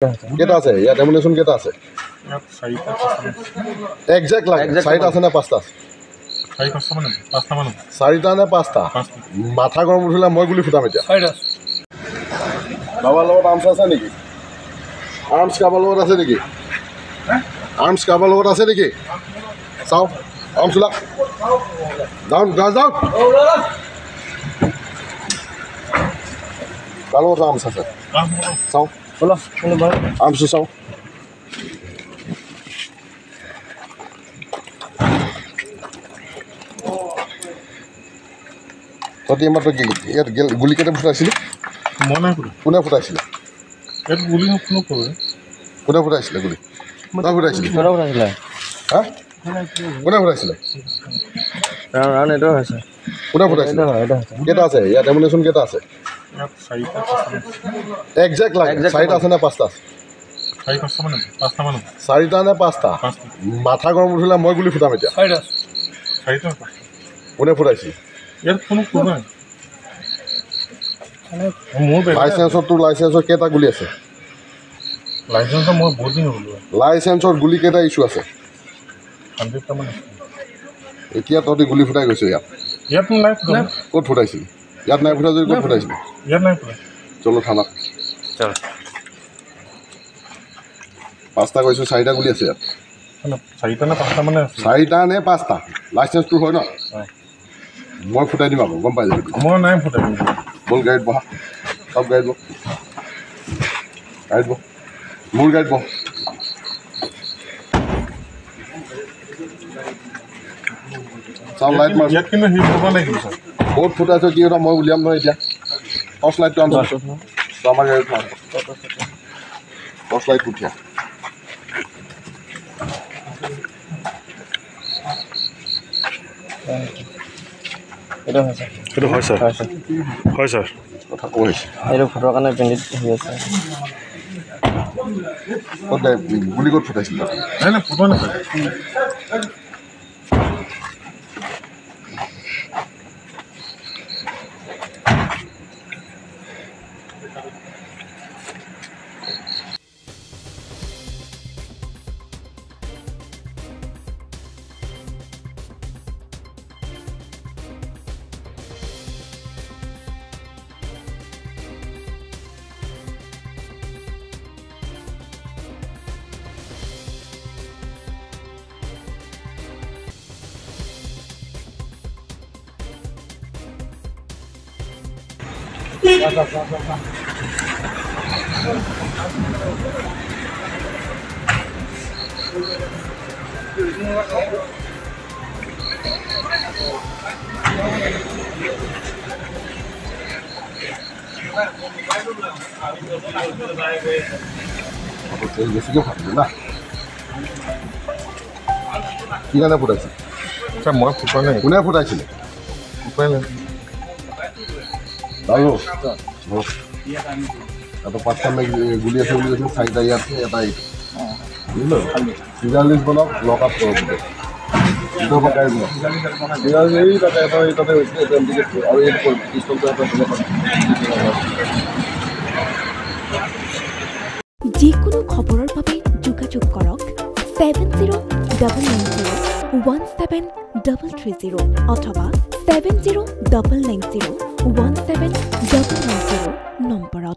কেটা আছে ইয়াত এমুনেশ্যন কেটা আছে একজেক্ট লাগে চাৰিটা আছে নে পাঁচটা আছে চাৰিটা নে পাঁচটা মাথা গৰম উঠিলে মই গুলি ফুটাম এতিয়া কাৰোবাৰ লগত আৰ্মছ আছে নেকি আৰ্মছ কাৰোবাৰ লগত আছে নেকি আৰ্মছ কাৰোবাৰ লগত আছে নেকি চাওঁ আৰ্মছ ওলা ডাউন গাছ ডাউন কাৰ লগত আৰ্মছ আছে চাওঁ আৰ্মছটো চাওঁ তহঁতি মাত্ৰ কি ইয়াত গুলি কেইটা ফুটাইছিলি কোনে ফুটাইছিলে কোনে ফুটাইছিলে গুলি তই ফুটাইছিলি হা কোনে ফুটাইছিলে কোনে ফুটাইছিলে কেইটা আছে ইয়াত এমুনেশ্যন কেইটা আছে একজেক্ট লাগে চাৰিটা আছে নে পাঁচটা আছে চাৰিটা নে পাঁচটা মাথা গৰম উঠিলে মই গুলি ফুটাম এতিয়া কোনে ফুটাইছিল লাইচেন্সত তোৰ লাইচেন্সৰ কেইটা গুলি আছে লাইচেন্সৰ গুলি কেইটা ইছ্যু আছে এতিয়া তহঁতি গুলি ফুটাই গৈছ ইয়াত ক'ত ফুটাইছিলি ইয়াত নাই ফুটা যদি ক'ত ফুটাইছিলি চলো থানাত পাঁচটা কৈছোঁ চাৰিটা গুলি আছে ইয়াত চাৰিটা নে পাঁচটা লাইচেন্সটো হয় ন মই ফুটাই দিম আকৌ গম পাই যাবি মই নাই ফুটাই দিম বল গাড়ীত বহা সব গাড়ীত বহ মোৰ গাড়ীত বহ চাওঁ লাইট মাৰ ক'ত ফুটাইছ কি এটা মই উলিয়াম নহয় এতিয়া টৰ্চ লাইটটো আনছ আমাৰ গাড়ীত মাৰ টৰ্চ লাইটটো উঠিয়া এইটো হয় ছাৰ কথা কৈ আছে এইটো ফটোৰ কাৰণে পেণ্ডিট হৈ আছে গুলি ক'ত ফুটাইছিল নাই ফটো নাপায় বেছিকৈ ফাটিলে না কি কাৰণে ফুটাইছিল মই ফুটোৱা নাই কোনে ফুটাইছিলে আৰু এটা পাঁচটা গুলি আছে বুলি কৈছিল চাৰিটা ইয়াত এটা বুজিলোঁ চিজাৰলিষ্ট বনাওক লক আপ কৰক গাড়ী বনাওক এই তাতে তাতে আৰু এইটো পিষ্টলটো যিকোনো খবৰৰ বাবে যোগাযোগ কৰক 7099017330 অথবা 709901